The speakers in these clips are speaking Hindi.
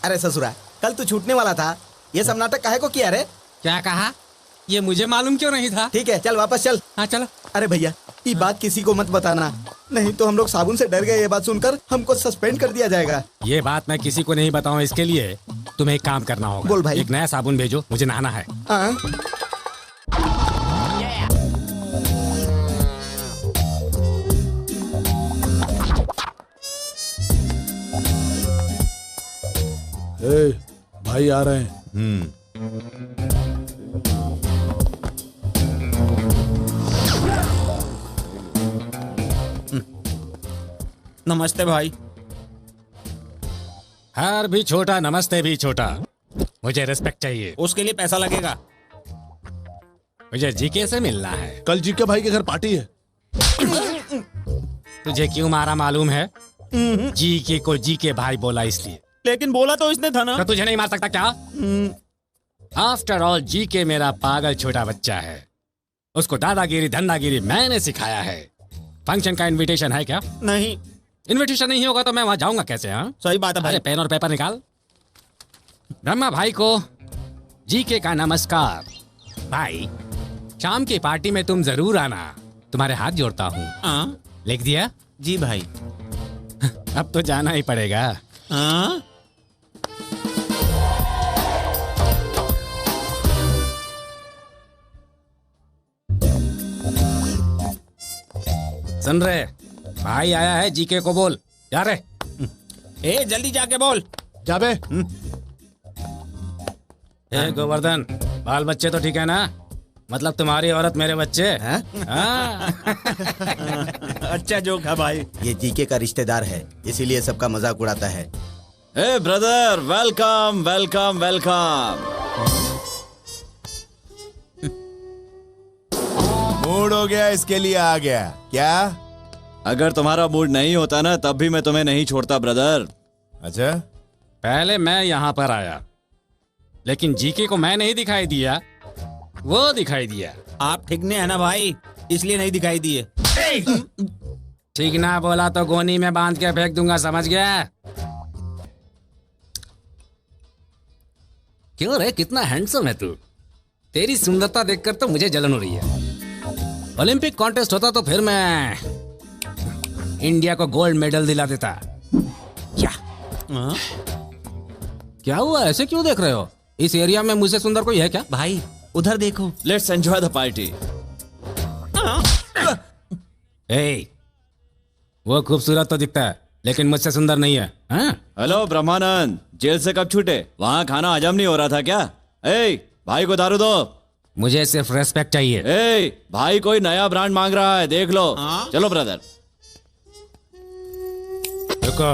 अरे ससुरा, कल तू छूटने वाला था, ये सब नाटक काहे को किया रे? क्या कहा? ये मुझे मालूम क्यों नहीं था? ठीक है, चल वापस चल। हाँ चलो। अरे भैया, ये बात किसी को मत बताना, नहीं तो हम लोग साबुन से डर गए। ये बात सुनकर हमको सस्पेंड कर दिया जाएगा। ये बात मैं किसी को नहीं बताऊं, इसके लिए तुम्हें एक काम करना होगा। बोल भाई। एक नया साबुन भेजो, मुझे नहाना है। हाँ? भाई आ रहे हैं। नमस्ते भाई। हर भी छोटा, नमस्ते भी छोटा। मुझे रिस्पेक्ट चाहिए। उसके लिए पैसा लगेगा। मुझे जीके से मिलना है। कल जी के भाई के घर पार्टी है। तुझे क्यों मारा मालूम है? जीके को जीके भाई बोला इसलिए। लेकिन बोला तो इसने था ना। तो तुझे नहीं मार सकता क्या? आफ्टर ऑल जीके मेरा पागल छोटा बच्चा है। उसको दादागिरी धंधागिरी मैंने सिखाया है। फंक्शन का इनविटेशन है क्या? नहीं। इनविटेशन नहीं होगा तो मैं वहां जाऊंगा कैसे? हाँ, सही बात है भाई। अरे पेन और पेपर निकाल। ब्रह्मा भाई को जीके का नमस्कार। भाई, शाम की पार्टी में तुम जरूर आना। तुम्हारे हाथ जोड़ता हूँ। हाँ? लिख दिया? जी भाई। अब तो जाना ही पड़ेगा। हाँ? सुन रहे, भाई आया है, जीके को बोल। जा रे। ए जल्दी जाके बोल। जाबे। ए गोवर्धन, बाल बच्चे तो ठीक है ना? मतलब तुम्हारी औरत मेरे बच्चे? हाँ? अच्छा जोक है भाई। ये जीके का रिश्तेदार है, इसीलिए सबका मजाक उड़ाता है। Hey brother, welcome welcome welcome. Mood हो गया, इसके लिए आ गया क्या? अगर तुम्हारा मूड नहीं होता ना, तब भी मैं तुम्हें नहीं छोड़ता ब्रदर। अच्छा, पहले मैं यहाँ पर आया, लेकिन जीके को मैं नहीं दिखाई दिया, वो दिखाई दिया। आप ठिकने है ना भाई, इसलिए नहीं दिखाई दिए। ठीक ना बोला तो गोनी में बांध के फेंक दूंगा, समझ गया? क्यों रे, कितना हैंडसम है तू। तेरी सुंदरता देखकर तो मुझे जलन हो रही है। ओलंपिक कॉन्टेस्ट होता तो फिर मैं इंडिया को गोल्ड मेडल दिला देता। क्या? हाँ? क्या हुआ, ऐसे क्यों देख रहे हो? इस एरिया में मुझसे सुंदर कोई है क्या? भाई उधर देखो। Let's enjoy the party. ए, वो खूबसूरत तो दिखता है, लेकिन मुझसे सुंदर नहीं है। हाँ? हेलो ब्रह्मानंद, जेल से कब छूटे? वहाँ खाना हजम नहीं हो रहा था क्या? ए भाई को दारू दो। मुझे सिर्फ रेस्पेक्ट चाहिए। ए भाई, कोई नया ब्रांड मांग रहा है, देख लो। हाँ? चलो ब्रदर। रुको,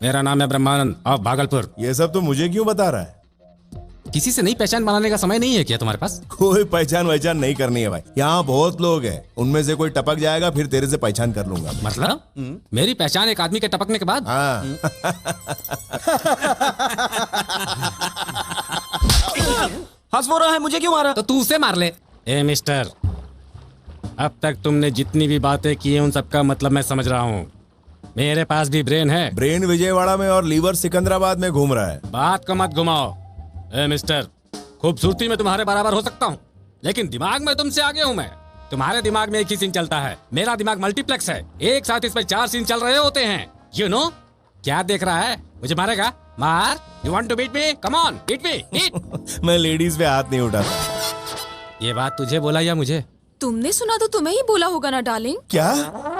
मेरा नाम है ब्रह्मानंद ऑफ भागलपुर। ये सब तो मुझे क्यों बता रहा है? किसी से नई पहचान बनाने का समय नहीं है क्या तुम्हारे पास? कोई पहचान वहचान नहीं करनी है भाई, यहाँ बहुत लोग हैं, उनमें से कोई टपक जाएगा, फिर तेरे से पहचान कर लूंगा। मतलब मेरी पहचान एक आदमी के टपकने के बाद? हाँ। हंस वो रहा है, मुझे क्यों मारा? तो तू उसे मार ले। ए मिस्टर, अब तक तुमने जितनी भी बातें की हैं उन सबका मतलब मैं समझ रहा हूँ। मेरे पास भी ब्रेन है। ब्रेन विजयवाड़ा में और लीवर सिकंदराबाद में घूम रहा है। बात को मत घुमाओ। ए मिस्टर, खूबसूरती में तुम्हारे बराबर हो सकता हूँ, लेकिन दिमाग में तुमसे आगे हूँ मैं। तुम्हारे दिमाग में एक ही सीन चलता है, मेरा दिमाग मल्टीप्लेक्स है। एक साथ इसमें 4 सीन चल रहे होते हैं। You know? क्या देख रहा है? मुझे मारेगा? मार। You want to beat me? Come on, beat me, beat. मैं लेडीज पे हाथ नहीं उठाता। ये बात तुझे बोला या मुझे? तुमने सुना तो तुम्हें ही बोला होगा ना डार्लिंग। क्या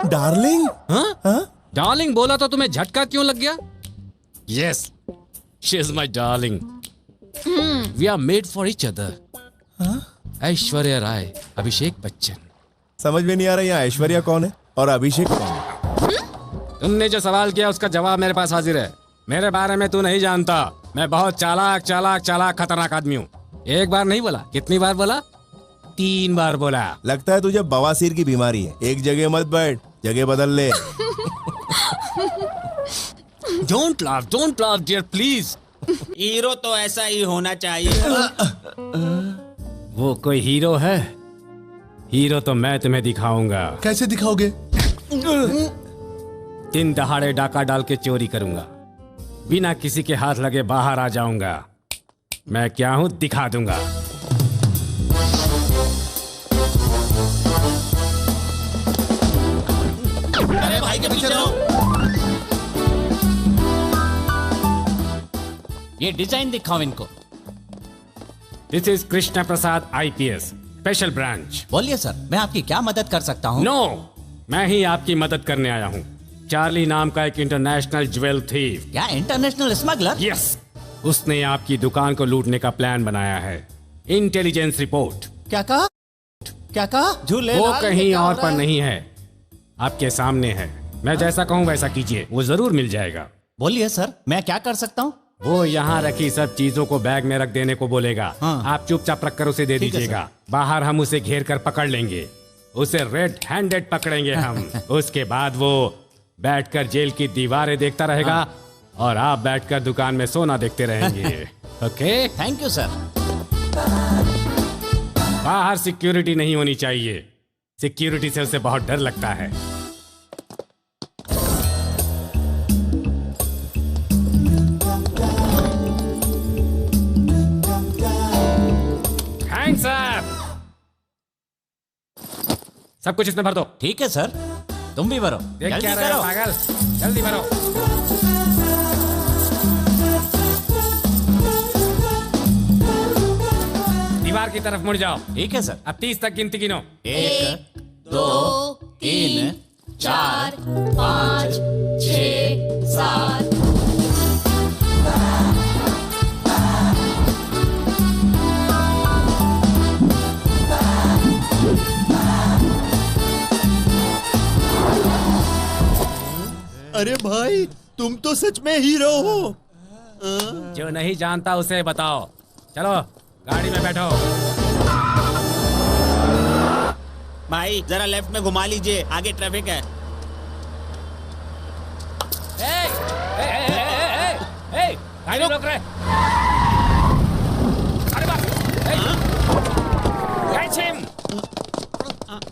डार्लिंग? हाँ? डार्लिंग बोला तो तुम्हें झटका क्यों लग गया? Yes, she is my darling. We are made for each other. Aishwarya Rai, Abhishek Bachchan. समझ में नहीं आ रहा यहाँ ऐश्वर्या कौन है और अभिषेक कौन है? तुमने जो सवाल किया उसका जवाब मेरे पास हाजिर है। मेरे बारे में तू नहीं जानता। मैं बहुत चालाक चालाक चालाक खतरनाक आदमी हूँ। एक बार नहीं बोला, कितनी बार बोला? 3 बार बोला। लगता है तुझे बवासीर की बीमारी है। एक जगह मत बैठ, जगह बदल ले। Don't laugh dear please. Hero तो ऐसा ही होना चाहिए। वो कोई हीरो है? हीरो तो मैं तुम्हें दिखाऊंगा। कैसे दिखाओगे? दिन दहाड़े डाका डाल के चोरी करूंगा। बिना किसी के हाथ लगे बाहर आ जाऊंगा। मैं क्या हूं दिखा दूंगा। अरे भाई के पीछे रहो। ये डिजाइन दिखाओ इनको। This is Krishna Prasad IPS special branch. बोलिए सर, मैं आपकी क्या मदद कर सकता हूँ? नो, मैं ही आपकी मदद करने आया हूँ। चार्ली नाम का एक इंटरनेशनल ज्वेल थीफ। क्या इंटरनेशनल स्मगलर? यस, उसने आपकी दुकान को लूटने का प्लान बनाया है। Intelligence report. क्या कहा? क्या कहा? झूले वो लाल, कहीं ये क्या हो और रहा पर है? नहीं है, आपके सामने है। मैं जैसा कहूँ वैसा कीजिए, वो जरूर मिल जाएगा। बोलिए सर, मैं क्या कर सकता हूँ? वो यहाँ रखी सब चीजों को बैग में रख देने को बोलेगा। हाँ। आप चुपचाप रख कर उसे दे ठीक है, दीजिएगा। बाहर हम उसे घेर कर पकड़ लेंगे, उसे रेड हैंडेड पकड़ेंगे हम। उसके बाद वो बैठकर जेल की दीवारें देखता रहेगा और आप बैठकर दुकान में सोना देखते रहेंगे। ओके? Thank you sir. बाहर सिक्योरिटी नहीं होनी चाहिए, सिक्योरिटी से उसे बहुत डर लगता है। Thanks sir. सब कुछ इसमें भर दो। ठीक है सर, तुम भी भरो। देख जल्दी क्या रहे हो करो। पागल, जल्दी भरो। दीवार की तरफ मुड़ जाओ। ठीक है सर। अब 30 तक गिनती गिनो। 1 2 3 4 5 6 7। अरे भाई, तुम तो सच में हीरो हो। जो नहीं जानता उसे बताओ। चलो गाड़ी में बैठो। भाई जरा लेफ्ट में घुमा लीजिए, आगे ट्रैफिक है। गाड़ी रोक रहे। अरे बाप, catch him!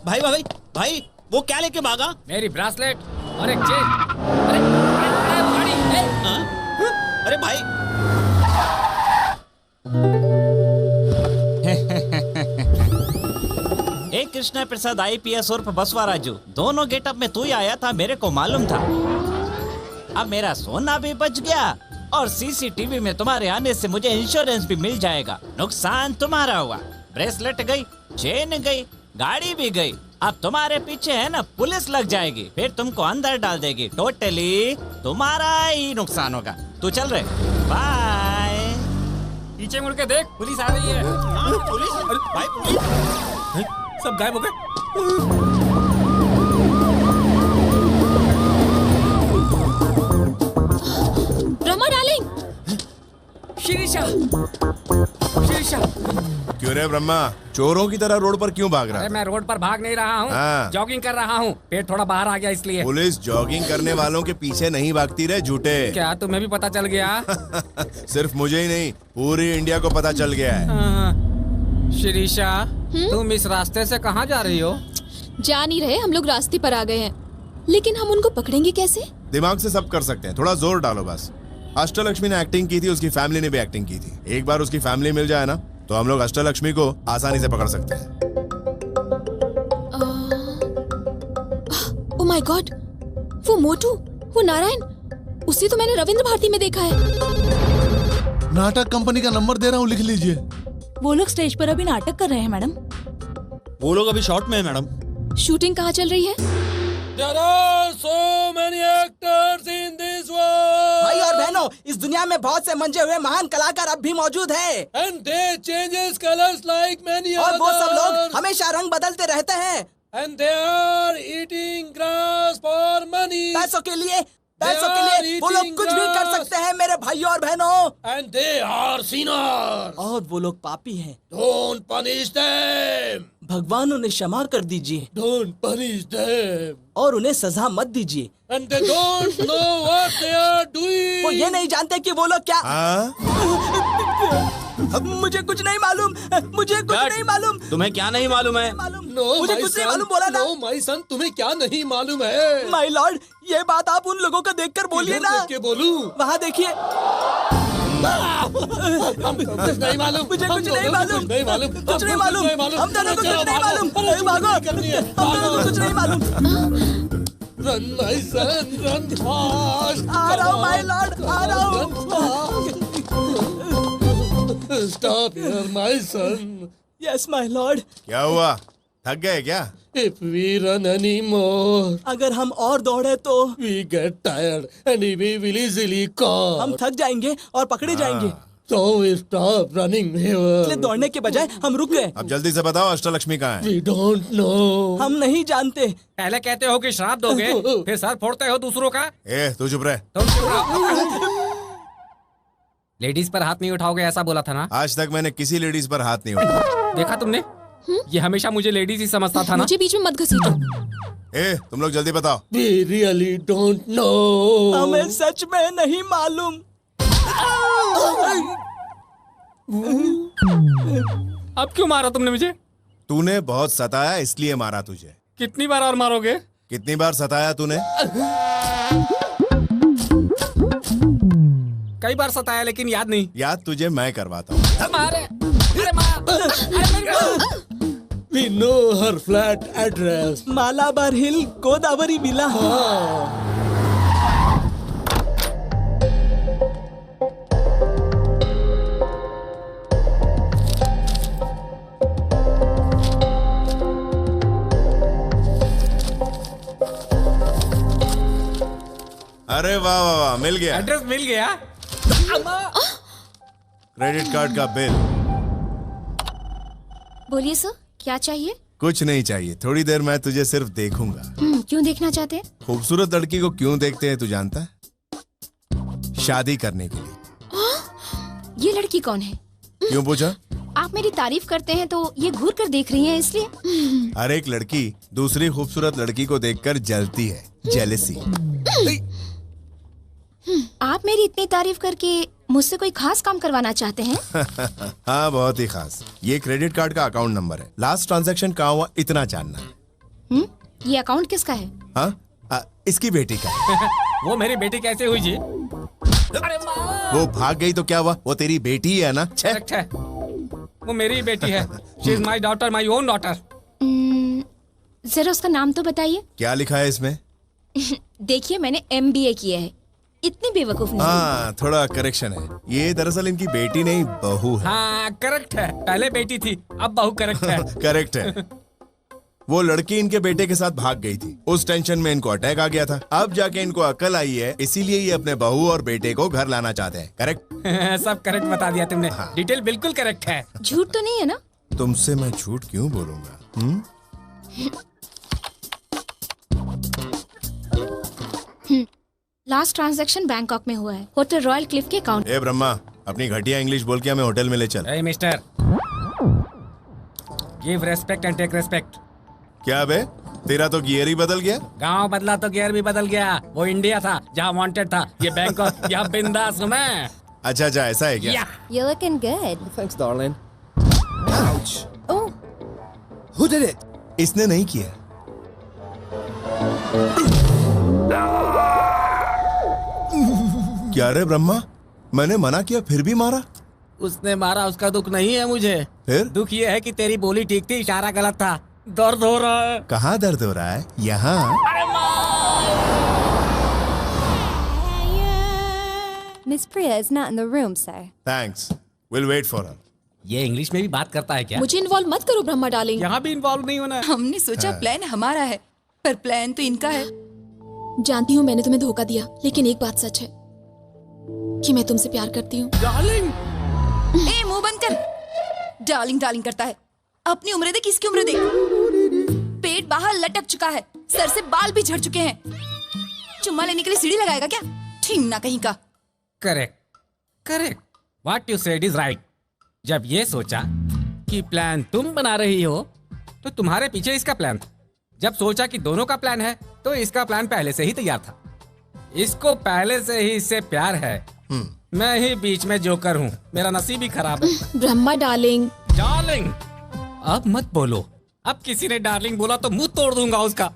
भाई भाई भाई, वो क्या लेके भागा? मेरी ब्रासलेट और एक चेन। अरे गाड़ी, हाँ? अरे भाई, एक कृष्णा प्रसाद IPS उर्फ बसवा राजू, दोनों गेटअप में तू ही आया था, मेरे को मालूम था। अब मेरा सोना भी बच गया और CCTV में तुम्हारे आने से मुझे इंश्योरेंस भी मिल जाएगा। नुकसान तुम्हारा हुआ, ब्रेसलेट गई, चेन गई, गाड़ी भी गई। अब तुम्हारे पीछे है ना पुलिस लग जाएगी, फिर तुमको अंदर डाल देगी। टोटली तुम्हारा ही नुकसान होगा। तू चल रहे, बाय। पीछे मुड़ के देख, पुलिस आ रही है। पुलिस? अरे भाई पुलिस? सब गायब हो गए। रमा डार्लिंग, शिरीषा, शिरीषा। क्यों रे ब्रह्मा, चोरों की तरह रोड पर क्यों भाग रहा अरे है? मैं रोड पर भाग नहीं रहा हूँ, हाँ। जॉगिंग कर रहा हूँ। पेट थोड़ा बाहर आ गया इसलिए। पुलिस जॉगिंग करने वालों के पीछे नहीं भागती रे झूठे। क्या तुम्हें भी पता चल गया? सिर्फ मुझे ही नहीं, पूरी इंडिया को पता चल गया है। शिरीषा, तुम इस रास्ते से कहाँ जा रही हो? जा नहीं रहे, हम लोग रास्ते पर आ गए हैं, लेकिन हम उनको पकड़ेंगे कैसे? दिमाग से सब कर सकते हैं, थोड़ा जोर डालो बस। अष्टलक्ष्मी ने एक्टिंग की थी, उसकी फैमिली ने भी एक्टिंग की थी। एक बार उसकी फैमिली मिल जाए ना, तो हम लोग अष्टलक्ष्मी को आसानी से पकड़ सकते हैं। ओह माय गॉड, वो मोटू, वो नारायण, उसे तो मैंने रविंद्र भारती में देखा है। नाटक कंपनी का नंबर दे रहा हूँ, लिख लीजिए। वो लोग स्टेज पर अभी नाटक कर रहे हैं मैडम। वो लोग अभी शॉट में है मैडम। शूटिंग कहाँ चल रही है? There are so many actors in this world. भाई और बहनों, इस दुनिया में बहुत से मंजे हुए महान कलाकार अब भी मौजूद हैं। And they changes colors like many और वो सब लोग others. हमेशा रंग बदलते रहते हैं And they are eating grass for money. पैसों के लिए। वो लोग कुछ भी कर सकते हैं मेरे भाइयों और बहनों। And they are sinners. और वो लोग पापी हैं। Don't punish them. भगवान उन्हें क्षमा कर दीजिए Don't punish them. और उन्हें सजा मत दीजिए। And they don't know what they are doing. वो ये नहीं जानते कि वो लोग क्या। हाँ? मुझे कुछ नहीं मालूम, मुझे कुछ नहीं मालूम। तुम्हें क्या नहीं मालूम है? मुझे कुछ नहीं मालूम बोला ना। माई सन, तुम्हें क्या नहीं मालूम है? माय लॉर्ड, ये बात आप उन लोगों को देखकर बोलिए ना। के बोलूं? वहाँ देखिए। कुछ नहीं मालूम, मुझे कुछ नहीं मालूम, कुछ नहीं मालूम, कुछ नहीं मालूम, हम दोनों को कुछ नहीं मालूम। अरे भागो, हम दोनों को कुछ नहीं मालूम। Run my son, run fast. आ रहा हूँ माय लॉर्ड, आ रहा हूँ। Stop here my son. Yes my lord. क्या हुआ, थक गए क्या? If we run anymore, अगर हम और दौड़े तो we get tired and we will easily caught. हम थक जाएंगे और पकड़े जाएंगे। So we stop running इसलिए here. दौड़ने के बजाय हम रुक गए। अब जल्दी से बताओ अष्टलक्ष्मी कहाँ है? We don't know. हम नहीं जानते। पहले कहते हो कि श्राप दोगे, फिर सर फोड़ते हो दूसरों का। ए तू चुप रहे। तुम चुप रहो। लेडीज पर हाथ नहीं उठाओगे ऐसा बोला था ना? आज तक मैंने किसी लेडीज पर हाथ नहीं उठाया। देखा तुमने? ये हमेशा मुझे लेडीज ही समझता था ना। मुझे बीच में मत घसीटो। ए तुम लोग जल्दी बताओ। We really don't know. हमें सच में नहीं मालूम। अब क्यों मारा तुमने मुझे? तूने बहुत सताया इसलिए मारा तुझे। कितनी बार और मारोगे? कितनी बार सताया तूने? कई बार सताया लेकिन याद नहीं। याद तुझे मैं करवाता हूँ। मारे, अरे मार। We know her flat address. Malabar hill, Godavari villa. अरे वाह वाह वाह, मिल गया। एड्रेस मिल गया। क्रेडिट कार्ड का बिल। बोलिए सर, क्या चाहिए? कुछ नहीं चाहिए, थोड़ी देर मैं तुझे सिर्फ देखूंगा। क्यों देखना चाहते हैं? खूबसूरत लड़की को क्यों देखते हैं तू जानता है? शादी करने के लिए। ये लड़की कौन है? क्यों पूछा? आप मेरी तारीफ करते हैं तो ये घूर कर देख रही हैं इसलिए। हर एक लड़की दूसरी खूबसूरत लड़की को देखकर जलती है, जेलसी। आप मेरी इतनी तारीफ करके मुझसे कोई खास काम करवाना चाहते हैं? हाँ बहुत ही खास। ये क्रेडिट कार्ड का अकाउंट नंबर है। लास्ट ट्रांजैक्शन कहाँ हुआ इतना जानना है। ये अकाउंट किसका है? हाँ इसकी बेटी का। वो मेरी बेटी कैसे हुई जी? वो भाग गई तो क्या हुआ, वो तेरी बेटी ही है ना। छे। करेक्ट है, वो मेरी बेटी है। She is my daughter, my own daughter. जरा उसका नाम तो बताइए। क्या लिखा है इसमें? देखिए मैंने MBA किया है, इतनी बेवकूफ नहीं। हाँ थोड़ा करेक्शन है, ये दरअसल इनकी बेटी नहीं बहू है। हाँ करेक्ट है, पहले बेटी थी अब बहू। करेक्ट है। करेक्ट है। वो लड़की इनके बेटे के साथ भाग गई थी, उस टेंशन में इनको अटैक आ गया था। अब जाके इनको अकल आई है, इसीलिए ये अपने बहू और बेटे को घर लाना चाहते हैं। करेक्ट? सब करेक्ट बता दिया तुमने। हाँ। डिटेल बिल्कुल करेक्ट है। झूठ तो नहीं है ना? तुमसे मैं झूठ क्यों बोलूंगा? लास्ट ट्रांजैक्शन बैंकॉक में हुआ है, होटल रॉयल क्लिफ के अकाउंट। ए ब्रह्मा, अपनी घटिया इंग्लिश बोल के हमें होटल में ले चल। Hey, mister, give respect and take respect. क्या बे, तेरा तो गियर ही बदल गया। गांव बदला तो गियर भी बदल गया। वो इंडिया था जहाँ वांटेड था, ये बैंकॉक यहाँ बिंदास हूँ मैं। अच्छा ऐसा है क्या? You're looking good. Thanks, darling. Oh, Who did it? इसने नहीं किया। क्या रे ब्रह्मा, मैंने मना किया फिर भी मारा। उसने मारा, उसका दुख नहीं है मुझे। फिर? दुख ये है कि तेरी बोली ठीक थी, इशारा गलत था। दर्द हो रहा है। कहाँ दर्द हो रहा है? यहाँ। Miss Priya is not in the room, sir. Thanks, will wait for her. ये इंग्लिश में भी बात करता है क्या? मुझे इन्वॉल्व मत करो ब्रह्मा डार्लिंग। यहाँ भी इन्वॉल्व नहीं होना है। हमने सोचा प्लान हमारा है, पर प्लान तो इनका है। जानती हूँ मैंने तुम्हें धोखा दिया, लेकिन एक बात सच है कि मैं तुमसे प्यार करती हूँ। डार्लिंग, ए मुंह बंद कर। डार्लिंग डार्लिंग करता है। अपनी उम्र देख, किसकी उम्र देख। पेट बाहर लटक चुका है, सर से बाल भी झड़ चुके हैं। चुम्मा लेने के लिए सीढ़ी लगाएगा क्या? ठीक ना कहीं का। Correct correct, what you said is right. जब ये सोचा कि प्लान तुम बना रही हो तो तुम्हारे पीछे इसका प्लान था। जब सोचा कि दोनों का प्लान है तो इसका प्लान पहले से ही तैयार था। इसको पहले से ही इससे प्यार है, मैं ही बीच में जोकर हूँ, मेरा नसीब ही खराब है। ब्रह्मा डार्लिंग। डार्लिंग अब मत बोलो, अब किसी ने डार्लिंग बोला तो मुंह तोड़ दूंगा उसका।